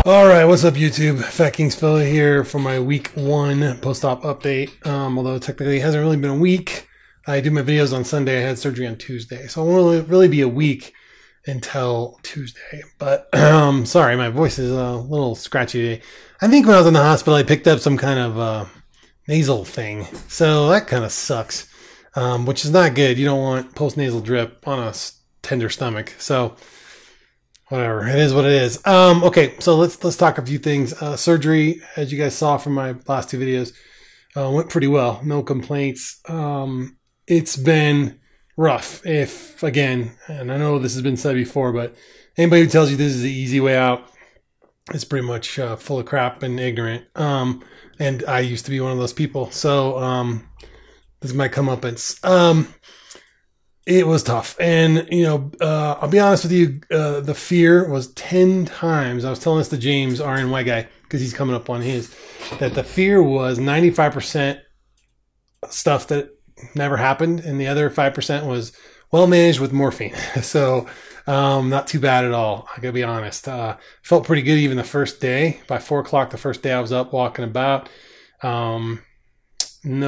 All right, what's up, YouTube? FatKings Philly here for my week 1 post-op update. Although technically it hasn't really been a week. I do my videos on Sunday. I had surgery on Tuesday, so it won't really be a week until Tuesday. But sorry, my voice is a little scratchy today. I think when I was in the hospital, I picked up some kind of nasal thing, so that kind of sucks, which is not good. You don't want post-nasal drip on a tender stomach. So whatever, it is what it is. Okay, so let's talk a few things. Surgery, as you guys saw from my last 2 videos, went pretty well. No complaints. It's been rough. If, again, and I know this has been said before, but anybody who tells you this is the easy way out is pretty much full of crap and ignorant. And I used to be one of those people. So this might come up. It was tough. And, you know, I'll be honest with you, the fear was 10 times. I was telling this to James, our white guy, because he's coming up on his, that the fear was 95% stuff that never happened, and the other 5% was well managed with morphine. So not too bad at all. I gotta be honest. Felt pretty good even the first day. By 4 o'clock the first day I was up walking about. No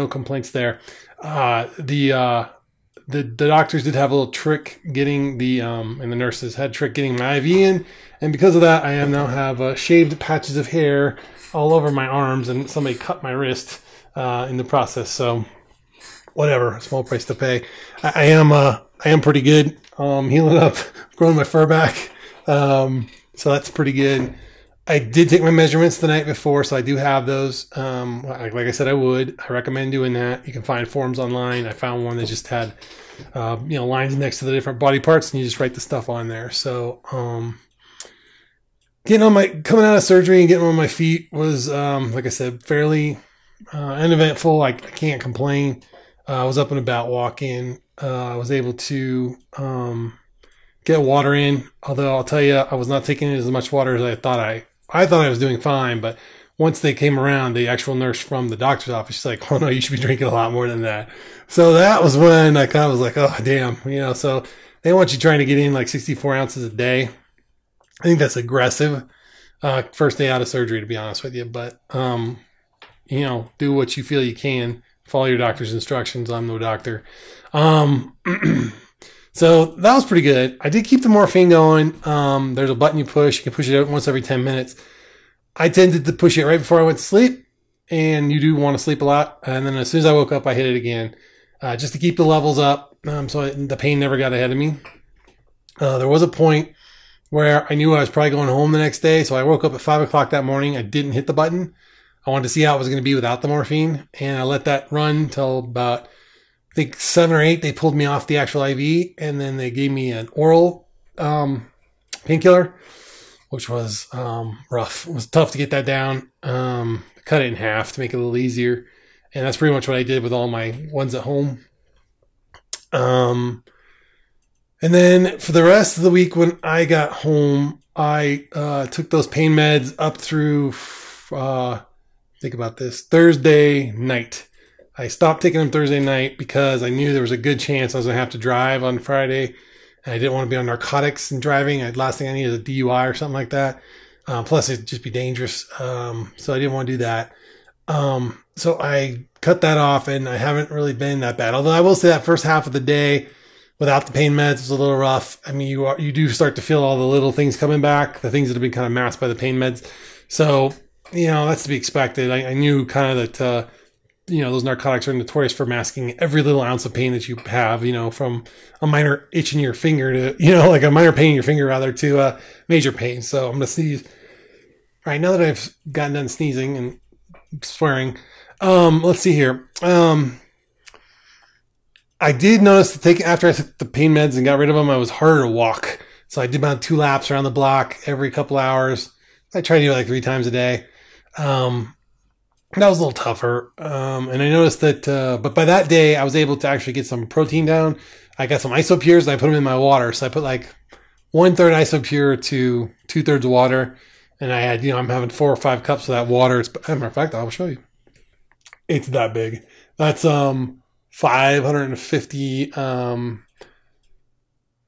complaints there. The doctors did have a little trick getting and the nurses had a trick getting my IV in, and because of that, I now have shaved patches of hair all over my arms, and somebody cut my wrist in the process. So, whatever, small price to pay. I am pretty good. Healing up, growing my fur back, so that's pretty good. I did take my measurements the night before, so I do have those. Like I said, I recommend doing that. You can find forms online. I found one that just had, lines next to the different body parts, and you just write the stuff on there. So, coming out of surgery and getting on my feet was, like I said, fairly uneventful. I can't complain. I was up and about walking. I was able to get water in, although I'll tell you, I was not taking in as much water as I thought I thought I was doing fine, but once they came around, the actual nurse from the doctor's office, she's like, "Oh no, you should be drinking a lot more than that." So that was when I kind of was like, "Oh damn," So they want you trying to get in like 64 ounces a day. I think that's aggressive. First day out of surgery, to be honest with you, but do what you feel you can. Follow your doctor's instructions. I'm no doctor. So that was pretty good. I did keep the morphine going. There's a button you push. You can push it out once every 10 minutes. I tended to push it right before I went to sleep, and you do want to sleep a lot. And then as soon as I woke up, I hit it again, just to keep the levels up, so the pain never got ahead of me. There was a point where I knew I was probably going home the next day, so I woke up at 5 o'clock that morning. I didn't hit the button. I wanted to see how it was going to be without the morphine, and I let that run till about, I think 7 or 8, they pulled me off the actual IV, and then they gave me an oral painkiller, which was rough. It was tough to get that down. Cut it in half to make it a little easier, and that's pretty much what I did with all my ones at home. And then for the rest of the week, when I got home, I took those pain meds up through, think about this, Thursday night. I stopped taking them Thursday night because I knew there was a good chance I was going to have to drive on Friday. And I didn't want to be on narcotics and driving. Last thing I needed is a DUI or something like that. Plus, it'd just be dangerous. So I didn't want to do that. So I cut that off, and I haven't really been that bad. Although I will say that first half of the day without the pain meds was a little rough. I mean, you do start to feel all the little things coming back, the things that have been kind of masked by the pain meds. So, that's to be expected. I knew kind of that, those narcotics are notorious for masking every little ounce of pain that you have, from a minor itch in your finger to, like a minor pain in your finger rather to major pain. So I'm going to sneeze. All right, now that I've gotten done sneezing and swearing, let's see here. I did notice after I took the pain meds and got rid of them, I was harder to walk. So I did about 2 laps around the block every couple hours. I try to do it like 3 times a day. That was a little tougher. And I noticed that, but by that day, I was able to actually get some protein down. I got some Isopures and I put them in my water. So I put like 1/3 Isopure to 2/3 water. And I had, I'm having 4 or 5 cups of that water. As a matter of fact, I'll show you. It's that big. That's, 550,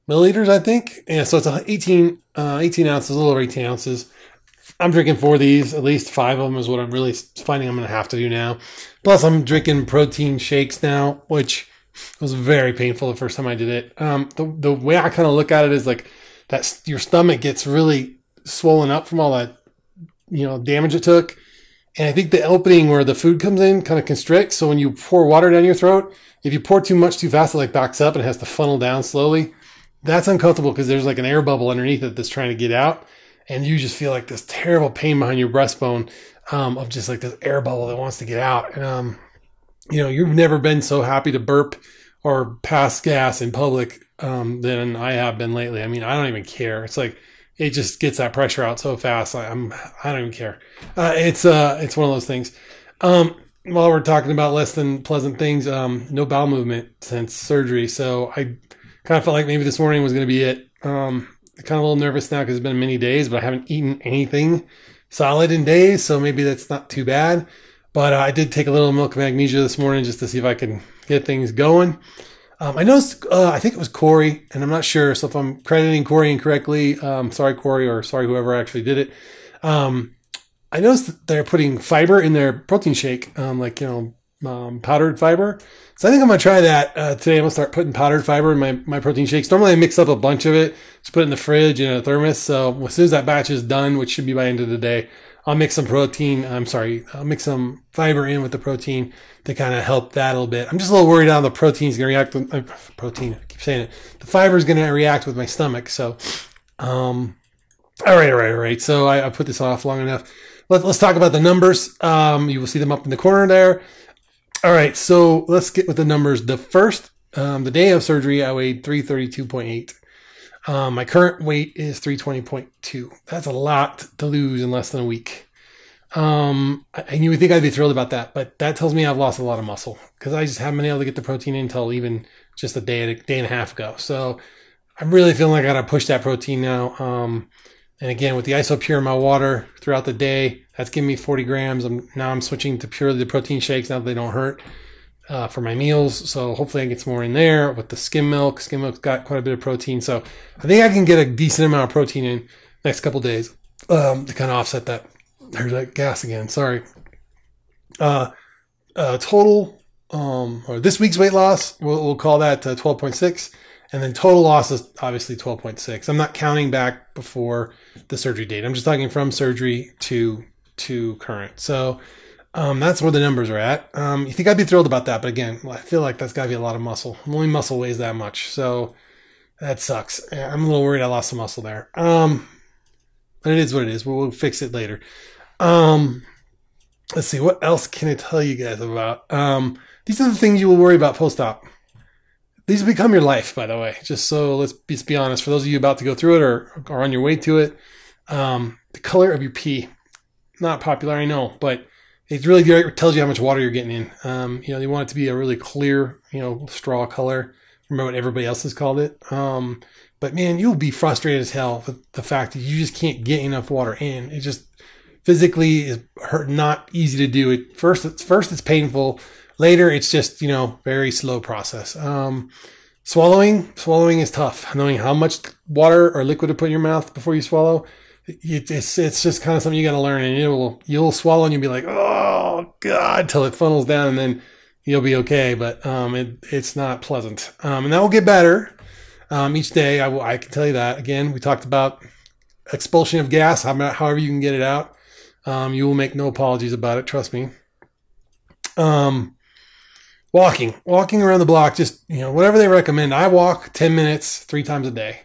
milliliters, I think. Yeah, so it's 18 ounces, a little over 18 ounces. I'm drinking 4 of these, at least 5 of them is what I'm really finding I'm going to have to do now. Plus, I'm drinking protein shakes now, which was very painful the first time I did it. The way I kind of look at it is like that your stomach gets really swollen up from all that, damage it took. And I think the opening where the food comes in kind of constricts. So when you pour water down your throat, if you pour too much too fast, it like backs up and it has to funnel down slowly. That's uncomfortable because there's like an air bubble underneath it that's trying to get out. And you just feel like this terrible pain behind your breastbone of just like this air bubble that wants to get out. And, you've never been so happy to burp or pass gas in public than I have been lately. I mean, I don't even care. It's like, it just gets that pressure out so fast. I don't even care. It's one of those things. While we're talking about less than pleasant things, no bowel movement since surgery. So I kind of felt like maybe this morning was going to be it. Kind of a little nervous now because it's been many days, but I haven't eaten anything solid in days. So maybe that's not too bad. But I did take a little milk of magnesia this morning just to see if I could get things going. I noticed, I think it was Corey, and I'm not sure. So if I'm crediting Corey incorrectly, sorry, Corey, or sorry, whoever actually did it. I noticed that they're putting fiber in their protein shake, powdered fiber. So I think I'm going to try that today. I'm going to start putting powdered fiber in my protein shakes. Normally I mix up a bunch of it, just put it in the fridge in a thermos. So as soon as that batch is done, which should be by the end of the day, I'll mix some I'll mix some fiber in with the protein to kind of help that a little bit. I'm just a little worried how the protein's going to react with protein. I keep saying it. The fiber is going to react with my stomach. So, all right. So I put this off long enough. Let's talk about the numbers. You will see them up in the corner there. All right. So let's get with the numbers. The day of surgery, I weighed 332.8. My current weight is 320.2. That's a lot to lose in less than a week. And you would think I'd be thrilled about that, but that tells me I've lost a lot of muscle because I just haven't been able to get the protein in until even just a day and a half ago. So I'm really feeling like I got to push that protein now. And again, with the IsoPure in my water throughout the day, that's giving me 40 grams. I'm switching to purely the protein shakes now that they don't hurt. For my meals. So hopefully I get some more in there with the skim milk. Skim milk's got quite a bit of protein. So I think I can get a decent amount of protein in next couple days to kind of offset that. There's that gas again. Sorry. Total, or this week's weight loss, we'll call that 12.6. And then total loss is obviously 12.6. I'm not counting back before the surgery date. I'm just talking from surgery to current. So that's where the numbers are at. You think I'd be thrilled about that, but again, I feel like that's got to be a lot of muscle. Only muscle weighs that much, so that sucks. I'm a little worried I lost some muscle there. But it is what it is. We'll fix it later. Let's see, what else can I tell you guys about? These are the things you will worry about post-op. These will become your life, by the way. Just so let's be honest. For those of you about to go through it or are on your way to it, the color of your pee, not popular, I know, but it really tells you how much water you're getting in. They want it to be a really clear, straw color. Remember what everybody else has called it. But man, you'll be frustrated as hell with the fact that you just can't get enough water in. It just physically is not easy to do. First it's painful. Later, it's just, very slow process. Swallowing is tough. Knowing how much water or liquid to put in your mouth before you swallow. It's just kind of something you got to learn, and you'll swallow and you'll be like, oh God, till it funnels down, and then you'll be okay. But it's not pleasant, and that will get better each day. I can tell you that. Again, we talked about expulsion of gas. However you can get it out, you will make no apologies about it. Trust me. Walking around the block, just whatever they recommend. I walk 10 minutes 3 times a day.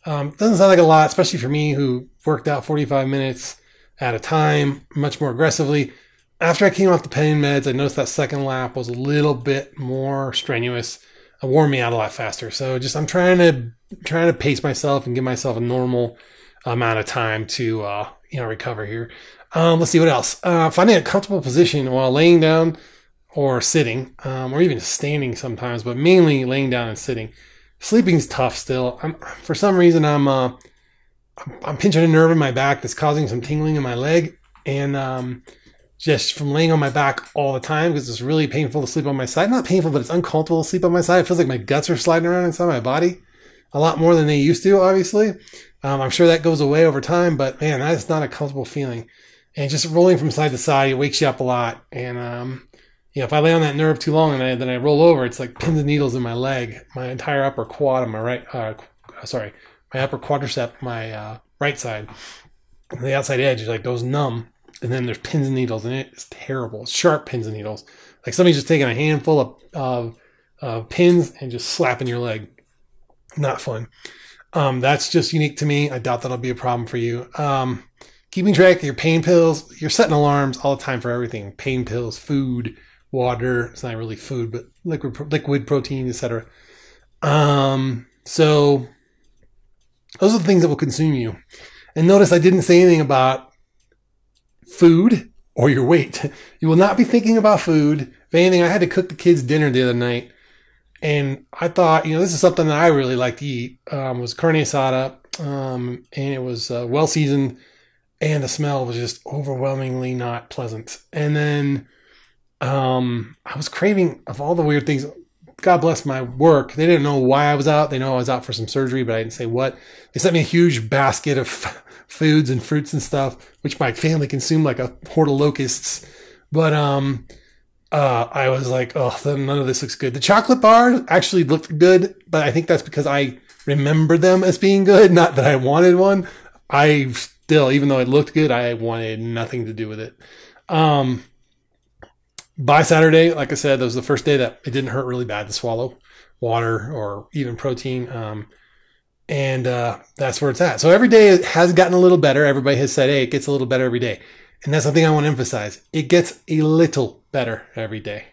Doesn't sound like a lot, especially for me who worked out 45 minutes at a time, much more aggressively. After I came off the pain meds, I noticed that second lap was a little bit more strenuous. It wore me out a lot faster. So I'm trying to pace myself and give myself a normal amount of time to recover here. Let's see what else. Finding a comfortable position while laying down or sitting, or even standing sometimes, but mainly laying down and sitting. Sleeping's tough still. For some reason, I'm pinching a nerve in my back that's causing some tingling in my leg, and just from laying on my back all the time because it's really painful to sleep on my side. Not painful, but it's uncomfortable to sleep on my side. It feels like my guts are sliding around inside my body. a lot more than they used to, obviously. I'm sure that goes away over time, but man, that's not a comfortable feeling. And just rolling from side to side, it wakes you up a lot. And if I lay on that nerve too long and then I roll over, it's like pins and needles in my leg, my entire upper quad on my right, my upper quadricep, my right side, and the outside edge like goes numb. And then there's pins and needles, and it's terrible. It's sharp pins and needles. Like somebody's just taking a handful of pins and just slapping your leg. Not fun. That's just unique to me. I doubt that'll be a problem for you. Keeping track of your pain pills. You're setting alarms all the time for everything. Pain pills, food, water. It's not really food, but liquid protein, etc. So those are the things that will consume you. And notice I didn't say anything about food or your weight. You will not be thinking about food. If anything, I had to cook the kids dinner the other night, and I thought, this is something that I really like to eat. It was carne asada, and it was well seasoned, and the smell was just overwhelmingly not pleasant. And then I was craving of all the weird things. God bless my work. They didn't know why I was out. They know I was out for some surgery, but I didn't say what. They sent me a huge basket of foods and fruits and stuff, which my family consumed like a horde of locusts. But I was like, oh, none of this looks good. The chocolate bar actually looked good, but I think that's because I remember them as being good, not that I wanted one. I still, even though it looked good, I wanted nothing to do with it. By Saturday, like I said, that was the first day that it didn't hurt really bad to swallow water or even protein. And that's where it's at. So every day it has gotten a little better. Everybody has said, hey, it gets a little better every day. And that's something I want to emphasize. It gets a little better every day.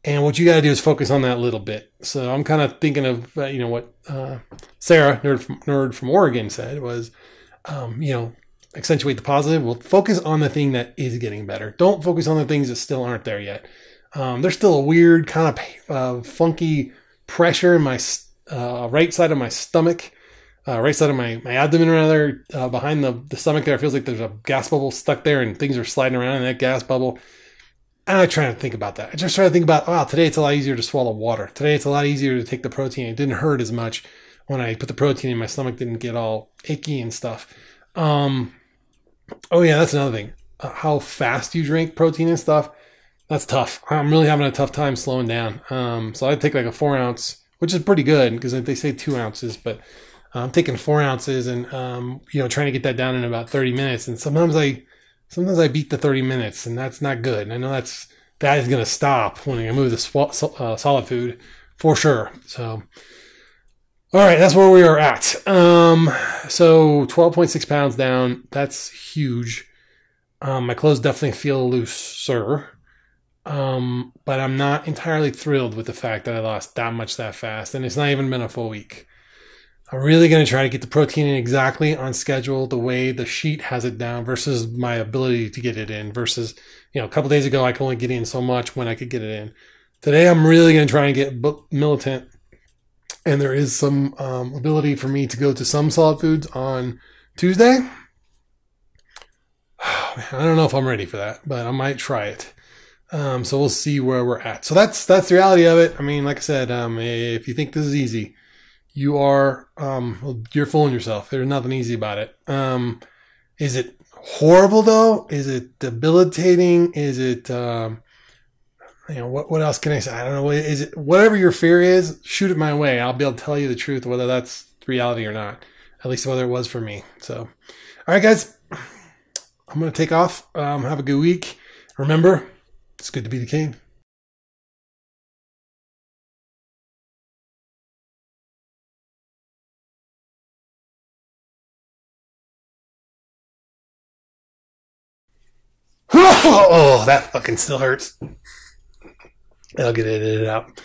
And what you got to do is focus on that little bit. So I'm kind of thinking of, what Sarah, nerd from Oregon, said was, accentuate the positive. Well, focus on the thing that is getting better. Don't focus on the things that still aren't there yet. There's still a weird kind of funky pressure in my right side of my stomach, right side of my abdomen rather, behind the stomach there. It feels like there's a gas bubble stuck there and things are sliding around in that gas bubble. And I try to think about that. I just try to think about, today it's a lot easier to swallow water. Today it's a lot easier to take the protein. It didn't hurt as much when I put the protein in. My stomach didn't get all icky and stuff. Oh yeah, that's another thing. How fast you drink protein and stuff, that's tough. I'm really having a tough time slowing down. So I take like a 4 ounce, which is pretty good because they say 2 ounces, but I'm taking 4 ounces and, trying to get that down in about 30 minutes. And sometimes I beat the 30 minutes, and that's not good. I know that is going to stop when I move the solid food for sure. So, all right, that's where we are at. So 12.6 pounds down. That's huge. My clothes definitely feel looser. But I'm not entirely thrilled with the fact that I lost that much that fast, and it's not even been a full week. I'm really going to try to get the protein in exactly on schedule, the way the sheet has it down versus my ability to get it in versus, a couple days ago, I could only get in so much when I could get it in. Today, I'm really going to try and get militant. And there is some ability for me to go to some solid foods on Tuesday. I don't know if I'm ready for that, but I might try it. So we'll see where we're at. So that's the reality of it. I mean, like I said, if you think this is easy, you're fooling yourself. There's nothing easy about it. Is it horrible though? Is it debilitating? Is it, what else can I say? I don't know. Is it whatever your fear is? Shoot it my way. I'll be able to tell you the truth, whether that's reality or not. At least whether it was for me. So, all right, guys, I'm gonna take off. Have a good week. Remember, it's good to be the king. Oh, that fucking still hurts. I'll get it edited out.